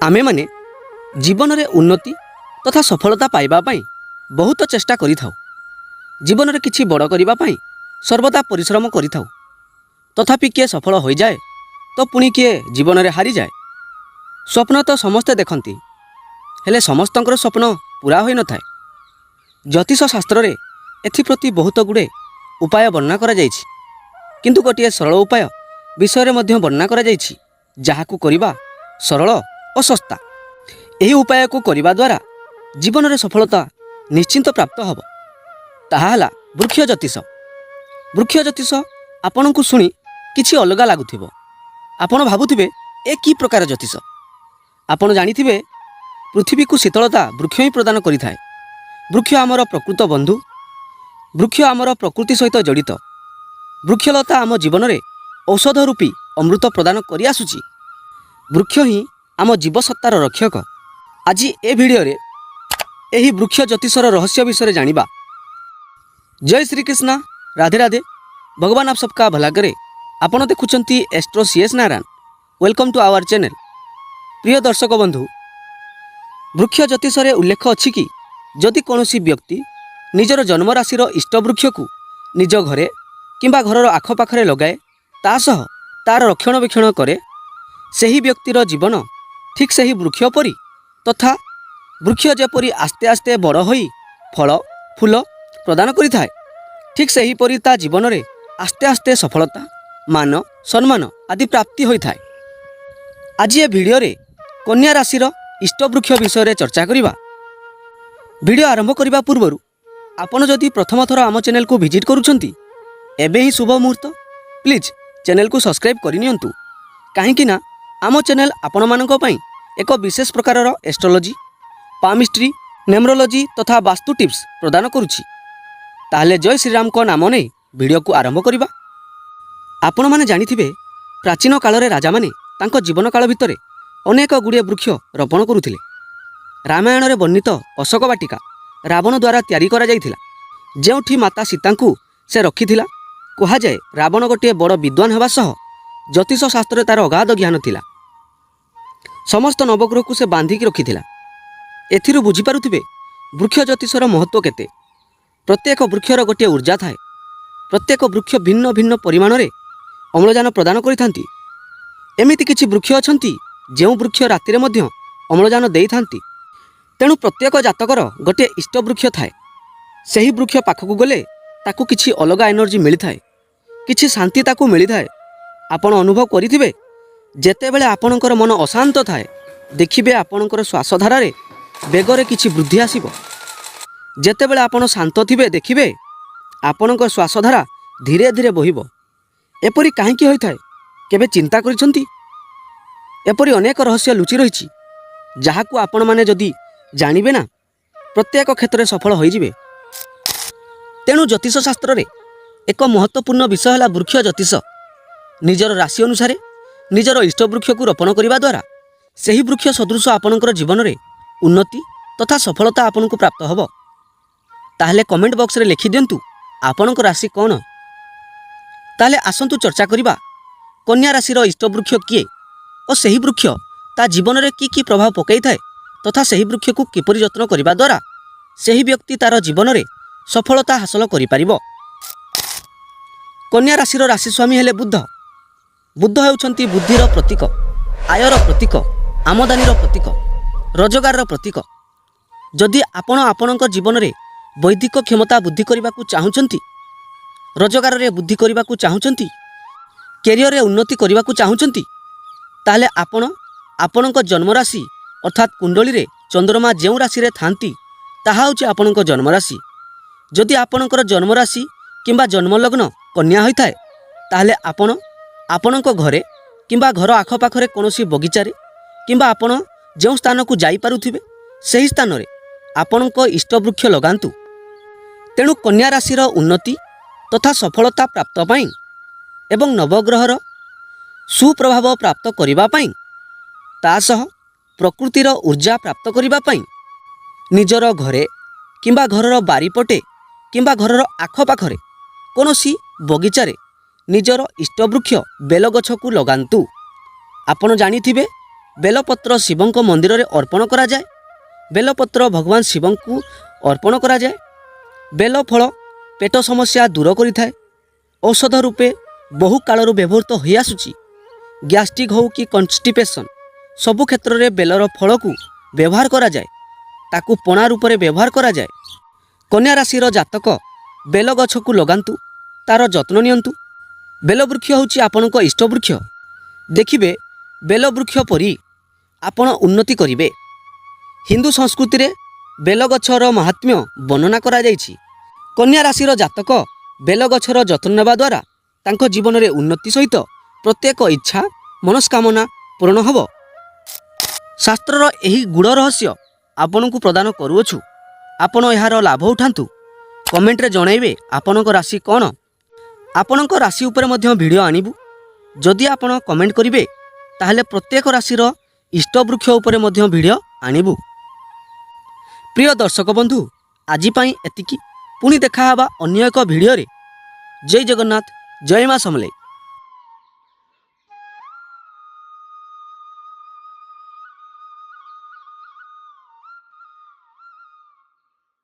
आमे माने जीवन में उन्नति तथा सफलता पाइबा बहुत चेष्टा करिथाउ। जीवन में किछि बड़ करिबा पई सर्वदा परिश्रम करिथाउ। तथापि किए सफल हो जाए तो पुणी किए जीवन में हारी जाए। स्वप्न तो समस्ते देखती, हेले समस्तंकर स्वप्न पूरा होई न थाए। ज्योतिष शास्त्र रे एथिप्रति बहुत गुड़े उपाय वर्णना करा जायछि, किंतु गोटे सरल उपाय विषय रे मध्य वर्णना करा जायछि, जाहाकू करिबा सरल और सस्ता। यही उपाय को करिबा द्वारा जीवन में सफलता निश्चिंत प्राप्त हब। ताहा हला वृक्ष ज्योतिष। वृक्ष ज्योतिष आपन को सुनी किछि अलगा लागुथिबो। आपण भाबुथिबे ए की प्रकार ज्योतिष। आपण जानिथिबे पृथ्वी को शीतलता वृक्ष ही प्रदान करिथाए। वृक्ष आमर प्रकृत बंधु। वृक्ष आमर प्रकृति सहित जड़ित। वृक्षलता आम जीवन में औषध रूपी अमृत प्रदान करि आसुछि। वृक्ष ही आम जीवसत्तार रक्षक। आज ए भिडियो रे एही वृक्ष ज्योतिषर रहस्य विषय जानिबा। जय श्री कृष्ण, राधे राधे। भगवान आप सबका भला करे। आपण देखुचंती astro CS Narayan. Welcome to our channel. प्रिय दर्शक बंधु, वृक्ष ज्योतिष रे उल्लेख अछि कि जदि कौनसी व्यक्ति निजर जन्म राशिर इष्ट वृक्ष को निज घरे किंबा घरर आखपाखरे लगाए, ता सह तार रक्षणाबेक्षण करे, सही व्यक्तिर जीवन ठीक सही वृक्ष परी तथा वृक्ष जेपरी आस्ते आस्ते बड़ होई फल फूल प्रदान करिथाए, ठीक सही परी ता जीवन में आस्ते आस्ते सफलता मान सम्मान आदि प्राप्ति होइथाए। आज ये वीडियो रे कन्या राशिर इष्ट वृक्ष विषय रे चर्चा करिबा। वीडियो आरंभ करिबा पूर्वरु आपण जदि प्रथम थर आम चैनल को विजिट करूछंती, एबे ही शुभ मुहूर्त। प्लीज चैनल को सब्सक्राइब करिनियंतु, काहेकि ना आम चैनल आपण मानक पई एक विशेष प्रकारर एस्ट्रोलॉजी, पामिस्ट्री, न्यूमरोलॉजी तथा वास्तु टिप्स प्रदान करुछि। ताहले जय श्रीराम को नाम नै वीडियो को आरंभ करिबा। आपण माने जानिथिबे प्राचीन काल रे राजा माने तांको जीवन काल भितरे अनेक गुड़िए वृक्ष रोपण करुथिले। रामायण रे वर्णित अशोक वाटिका रावण द्वारा तैयारी करा जायथिला, जेउठी माता सीता को से रखिथिला। कहा जाए रावण गोटे बड़ विद्वान हेबा सह ज्योतिष शास्त्र तार अगाध ज्ञान थिला। समस्त नवग्रह को से बांधिकी रखिथिला। एथिरु बुझी पारुथिबे वृक्ष ज्योतिषर महत्व केते। प्रत्येक वृक्षर गोटे ऊर्जा थाए। प्रत्येक वृक्ष भिन्न भिन्न परिमाण रे अम्लजान प्रदान करिथांती। एमिति किछि वृक्ष अछंती जेउ वृक्ष राति रे मध्य अम्लजान देइथांती। तेणु प्रत्येक जातकर गोटे इष्ट वृक्ष थाए। सही वृक्ष पाखकु गले ताकू किछि अलगा एनर्जी मिलिथाए, किछि शांति ताकू मिलिथाए। आपण अनुभव करिथिबे जेतेबेले आपणकर मन अशांत थाए, देखिबे आपणकर श्वासधारा रे बेगरे किछि वृद्धि आसीबो। जेतेबेले आपण शांत थिबे, देखिबे आपणकर श्वासधारा धीरे धीरे बहिबो। एपरि काहेकि होइथाए केबे चिंता करिसंती? एपरि अनेक रहस्य लुचि रहिछि, जाहाकू आपण माने जदि जानिबे ना प्रत्येक क्षेत्र में सफल हो जिवे। तेणु ज्योतिष शास्त्र रे एक महत्वपूर्ण विषय है वृक्ष ज्योतिष। निजर राशि अनुसार निजर इष्ट वृक्ष को रोपण करने द्वारा सही वृक्ष सदृश आपणकर जीवन में उन्नति तथा सफलता आपन को प्राप्त होब। ताहले कमेंट बॉक्स रे लिखि दियंतु आपणकर राशि कौन। ताहले आसंतु चर्चा करिबा कन्या राशि इष्ट वृक्ष किए और सही वृक्ष ता जीवन में की प्रभाव पकई थाए तथा सही वृक्ष को किपरि जत्न करिबा द्वारा सही व्यक्ति तार जीवन में सफलता हासिल करि पारिबो। कन्या राशिर राशि स्वामी हेले बुध। बुध हेउछंती बुद्धिर प्रतीक, आयर प्रतीक, आमदानीर प्रतीक, रोजगार प्रतीक। जदि आपण आपणक जीवन में वैदिक क्षमता बुद्धि करने को चाहूँगी, रोजगार रे बुद्धि करने को चाहूँगी, कैरियर रे उन्नति करने को चाहूँगी, ताहले आपण आपणक जन्मराशि अर्थात कुंडली रे चंद्रमा जेउ राशि रे थांती ताहा होछि आपणक जन्मराशि। जदि आपणकर जन्मराशि किंबा जन्मलग्न कन्या होई थाए, ताहले आपण आपणक घरे किंबा घर आखपाखरे कौनसी बगीचारे किंबा आपण जो स्थान को जाई पारुथिबे सही स्थान रे आपणक इष्ट वृक्ष लगांतु। तेणु कन्या राशिर उन्नति तथा सफलता प्राप्त पाई एवं नवग्रहर सुप्रभाव प्राप्त करिबा पाई ता सह प्रकृतिर ऊर्जा प्राप्त करिबा पाई निजर घरे किंबा घरर बारीपटे किंबा घरर आखपाखरे कौनसी बगीचारे निजर इष्ट वृक्ष बेल गछ को लगांतु। आपण जानिथिबे ବେଲପତ୍ର ଶିବଙ୍କ ମନ୍ଦିରରେ ଅର୍ପଣ କରାଯାଏ। ବେଲପତ୍ର ଭଗବାନ ଶିବଙ୍କୁ ଅର୍ପଣ କରାଯାଏ। ବେଲ ଫଳ ପେଟ ସମସ୍ୟା ଦୂର କରିଥାଏ। ଔଷଧ ରୂପେ ବହୁ କାଳରୁ ବ୍ୟବହୃତ ହୋଇଆସୁଛି। ଗ୍ୟାଷ୍ଟ୍ରିକ୍ ହେଉ କି କନଷ୍ଟିପେସନ୍ ସବୁ କ୍ଷେତ୍ରରେ ବେଲର ଫଳକୁ ବ୍ୟବହାର କରାଯାଏ। ତାକୁ ପଣା ରୂପରେ ବ୍ୟବହାର କରାଯାଏ। କନ୍ୟା ରାଶିର ଜାତକ ବେଲ ଗଛକୁ ଲଗାନ୍ତୁ, ତା'ର ଯତ୍ନ ନିଅନ୍ତୁ। ବେଲବୃକ୍ଷ ହେଉଛି ଆପଣଙ୍କ ଇଷ୍ଟବୃକ୍ଷ। ଦେଖିବେ ବେଲବୃକ୍ଷ ପରି ଆପଣ ଉନ୍ନତି କରିବେ। ହିନ୍ଦୁ ସଂସ୍କୃତିରେ ବେଲଗଛର ମାହାତ୍ମ୍ୟ ବର୍ଣ୍ଣନା କରାଯାଇଛି। କନ୍ୟା ରାଶିର ଜାତକ ବେଲଗଛର ଯତ୍ନ ନେବା ଦ୍ୱାରା ତାଙ୍କ ଜୀବନରେ ଉନ୍ନତି ସହିତ ପ୍ରତ୍ୟେକ ଇଚ୍ଛା ମନସ୍କାମନା ପୂରଣ ହେବ। ଶାସ୍ତ୍ରର ଏହି ଗୂଢ଼ ରହସ୍ୟ ଆପଣଙ୍କୁ ପ୍ରଦାନ କରୁଅଛୁ। ଆପଣ ଏହାର ଲାଭ ଉଠାନ୍ତୁ। କମେଣ୍ଟରେ ଜଣାଇବେ ଆପଣଙ୍କ ରାଶି କ'ଣ। ଆପଣଙ୍କ ରାଶି ଉପରେ ମଧ୍ୟ ଭିଡ଼ିଓ ଆଣିବୁ। ଯଦି ଆପଣ କମେଣ୍ଟ କରିବେ ତାହେଲେ ପ୍ରତ୍ୟେକ ରାଶିର ଇଷ୍ଟବୃକ୍ଷ ଉପରେ ମଧ୍ୟ ଭିଡ଼ିଓ ଆଣିବୁ। ପ୍ରିୟ ଦର୍ଶକ ବନ୍ଧୁ, ଆଜି ପାଇଁ ଏତିକି। ପୁଣି ଦେଖାହେବା ଅନ୍ୟ ଏକ ଭିଡ଼ିଓରେ। ଜୟ ଜଗନ୍ନାଥ, ଜୟ ମା ସମଲେଇ।